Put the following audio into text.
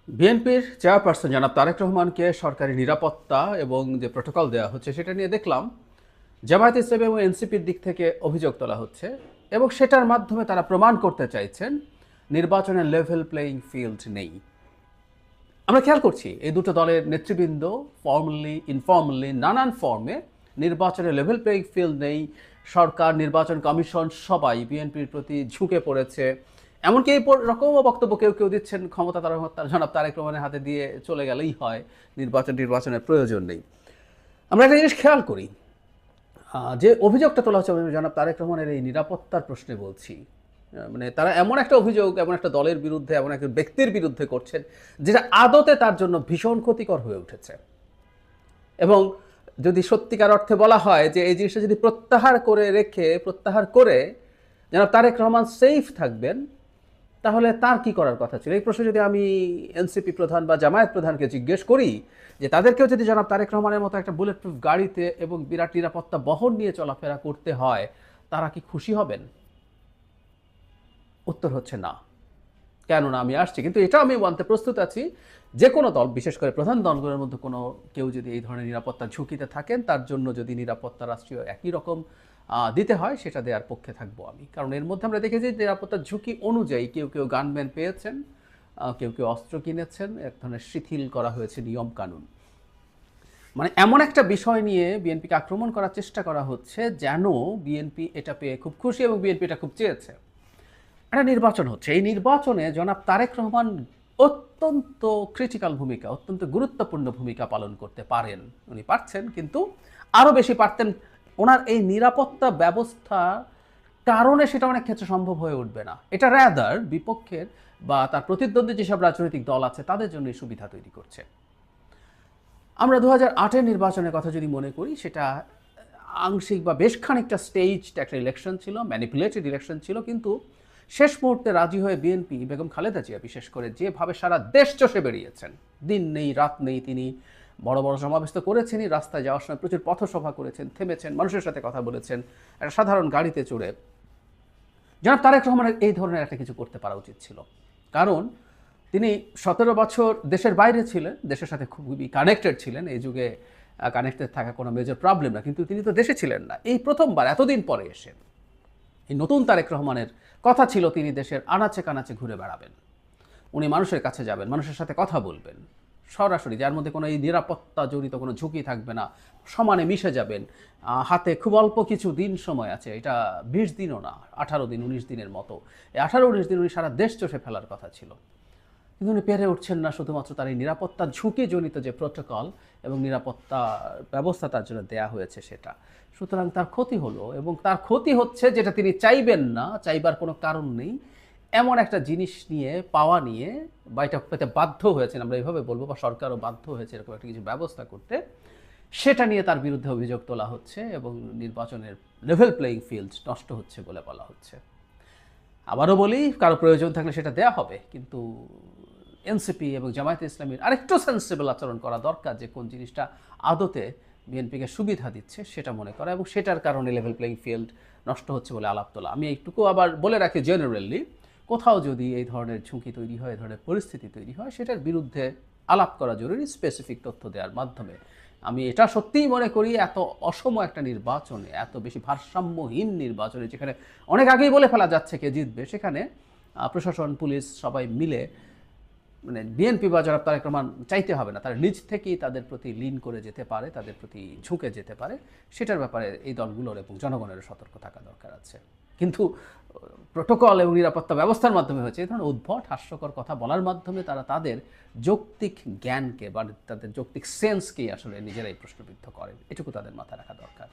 বিএনপির চেয়ারপারসন জনাব তারেক রহমানকে সরকারি নিরাপত্তা এবং যে প্রোটোকল দেওয়া হচ্ছে সেটা নিয়ে দেখলাম জামায়াত ইসলামী এবং এনসিপির দিক থেকে অভিযোগ তোলা হচ্ছে এবং সেটার মাধ্যমে তারা প্রমাণ করতে চাইছেন নির্বাচনের লেভেল প্লেয়িং ফিল্ড নেই। আমরা খেয়াল করছি এই দুটো দলের নেতৃবৃন্দ ফর্মালি ইনফর্মালি নানান ফর্মে নির্বাচনের লেভেল প্লেয়িং ফিল্ড নেই। সরকার, নির্বাচন কমিশন সবাই বিএনপির প্রতি ঝুঁকে পড়েছে। এমনকি এই রকমও বক্তব্য কেউ কেউ দিচ্ছেন, ক্ষমতা তারা জনাব তারেক রহমানের হাতে দিয়ে চলে গেলেই হয়, নির্বাচনের প্রয়োজন নেই। আমরা একটা জিনিস খেয়াল করি, যে অভিযোগটা তোলা হচ্ছে জনাব তারেক রহমানের এই নিরাপত্তার প্রশ্নে বলছি, মানে তারা এমন একটা অভিযোগ এমন একটা দলের বিরুদ্ধে, এমন একটা ব্যক্তির বিরুদ্ধে করছেন যেটা আদতে তার জন্য ভীষণ ক্ষতিকর হয়ে উঠেছে। এবং যদি সত্যিকার অর্থে বলা হয় যে এই জিনিসটা যদি প্রত্যাহার করে জনাব তারেক রহমান সেফ থাকবেন, তাহলে তার কি করার কথা ছিল? এই প্রশ্ন যদি আমি এনসিপি প্রধান বা জামায়াত প্রধানকে জিজ্ঞেস করি যে তাদেরকেও যদি জনাব তারেক রহমানের মতো একটা বুলেট প্রুফ গাড়িতে এবং বিরাট নিরাপত্তা বহন নিয়ে চলাফেরা করতে হয়, তারা কি খুশি হবেন? উত্তর হচ্ছে না। কেননা আমি আসছি, কিন্তু এটা আমি মানতে প্রস্তুত আছি, যে কোনো দল, বিশেষ করে প্রধান দলগুলোর মধ্যে কোনো কেউ যদি এই ধরনের নিরাপত্তার ঝুঁকিতে থাকেন, তার জন্য যদি নিরাপত্তা রাষ্ট্রীয় একই রকম দিতে হয়, সেটা দেওয়ার পক্ষে থাকবো আমি। কারণ এর মধ্যে আমরা দেখেছি নিরাপত্তার ঝুঁকি অনুযায়ী কেউ কেউ গানম্যান পেয়েছেন, কেউ কেউ অস্ত্র কিনেছেন, এক ধরনের শিথিল করা হয়েছে নিয়ম কানুন। মানে এমন একটা বিষয় নিয়ে বিএনপিকে আক্রমণ করার চেষ্টা করা হচ্ছে যেন বিএনপি এটা পেয়ে খুব খুশি এবং বিএনপি এটা খুব চেয়েছে। একটা নির্বাচন হচ্ছে, এই নির্বাচনে জনাব তারেক রহমান অত্যন্ত ক্রিটিক্যাল ভূমিকা, অত্যন্ত গুরুত্বপূর্ণ ভূমিকা পালন করতে পারেন। উনি পারছেন, কিন্তু আরও বেশি পারতেন। ওনার এই নিরাপত্তা ব্যবস্থা কারণে সেটা অনেক ক্ষেত্রে সম্ভব হয়ে উঠবে না। এটা র্যাদার বিপক্ষের বা তার প্রতিদ্বন্দ্বী যেসব রাজনৈতিক দল আছে তাদের জন্য সুবিধা তৈরি করছে। আমরা 2008-এর নির্বাচনের কথা যদি মনে করি, সেটা আংশিক বা বেশ খানিকটা স্টেজড একটা ইলেকশন ছিল, ম্যানিপুলেটেড ইলেকশন ছিল, কিন্তু শেষ মুহূর্তে রাজি হয়ে বিএনপি, বেগম খালেদা জিয়া বিশেষ করে, যেভাবে সারা দেশ চষে বেরিয়েছেন, দিন নেই রাত নেই, তিনি বড় বড় সমাবেশ তো করেছেনই, রাস্তায় যাওয়ার সময় প্রচুর পথসভা করেছেন, থেমেছেন, মানুষের সাথে কথা বলেছেন, একটা সাধারণ গাড়িতে চড়ে। জনাব তারেক রহমানের এই ধরনের একটা কিছু করতে পারা উচিত ছিল। কারণ তিনি 17 বছর দেশের বাইরে ছিলেন, দেশের সাথে খুবই কানেক্টেড ছিলেন। এই যুগে কানেক্টেড থাকা কোনো মেজর প্রবলেম না, কিন্তু তিনি তো দেশে ছিলেন না। এই প্রথমবার এতদিন পরে এসে এই নতুন তারেক রহমানের কথা ছিল তিনি দেশের আনাচে কানাচে ঘুরে বেড়াবেন, উনি মানুষের কাছে যাবেন, মানুষের সাথে কথা বলবেন সরাসরি, যার মধ্যে কোনো এই নিরাপত্তা জড়িত কোনো ঝুঁকি থাকবে না, সমানে মিশে যাবেন। হাতে খুব অল্প কিছু দিন সময় আছে, এটা 20 দিনও না, 18 দিন 19 দিনের মতো। এই 18-19 দিন উনি সারা দেশ চষে ফেলার কথা ছিল, কিন্তু উনি পেরে উঠছেন না, শুধুমাত্র তার এই নিরাপত্তা ঝুঁকিজনিত যে প্রোটোকল এবং নিরাপত্তা ব্যবস্থা তার জন্য দেয়া হয়েছে সেটা। সুতরাং তার ক্ষতি হলো, এবং তার ক্ষতি হচ্ছে যেটা তিনি চাইবেন না, চাইবার কোনো কারণ নেই, এমন একটা জিনিস নিয়ে পাওয়া নিয়ে, বা এটা পেতে বাধ্য হয়েছেন আমরা এইভাবে বলবো, বা সরকারও বাধ্য হয়েছে এরকম একটা কিছু ব্যবস্থা করতে, সেটা নিয়ে তার বিরুদ্ধে অভিযোগ তোলা হচ্ছে এবং নির্বাচনের লেভেল প্লেয়িং ফিল্ড নষ্ট হচ্ছে বলে বলা হচ্ছে। আবারও বলি, কারো প্রয়োজন থাকলে সেটা দেয়া হবে, কিন্তু এনসিপি এবং জামায়াতে ইসলামীর আরেকটু সেন্সিবল আচরণ করা দরকার, যে কোন জিনিসটা আদতে বিএনপিকে সুবিধা দিচ্ছে সেটা মনে করা, এবং সেটার কারণে লেভেল প্লেয়িং ফিল্ড নষ্ট হচ্ছে বলে আলাপ তোলা। আমি এইটুকু আবার বলে রাখি, জেনারেলি কোথাও যদি এই ধরনের ঝুঁকি তৈরি হয়, এই ধরনের পরিস্থিতি তৈরি হয়, সেটার বিরুদ্ধে আলাপ করা জরুরি, স্পেসিফিক তথ্য দেওয়ার মাধ্যমে। আমি এটা সত্যিই মনে করি, এত অসম একটা নির্বাচনে, এত বেশি ভারসাম্যহীন নির্বাচনে, যেখানে অনেক আগেই বলে ফেলা যাচ্ছে কে জিতবে, সেখানে প্রশাসন, পুলিশ সবাই মিলে, মানে বিএনপি বা জনাব তারেক রহমান চাইতে হবে না, তারা নিজ থেকেই তাদের প্রতি লিন করে যেতে পারে, তাদের প্রতি ঝুঁকে যেতে পারে। সেটার ব্যাপারে এই দলগুলোর এবং জনগণের সতর্ক থাকা দরকার আছে। কিন্তু প্রোটোকল এবং নিরাপত্তা ব্যবস্থার মাধ্যমে হচ্ছে এই ধরনের উদ্ভট হাস্যকর কথা বলার মাধ্যমে তারা তাদের যৌক্তিক জ্ঞানকে বা তাদের যৌক্তিক সেন্সকেই আসলে নিজেরাই প্রশ্নবিদ্ধ করেন। এটুকু তাদের মাথায় রাখা দরকার।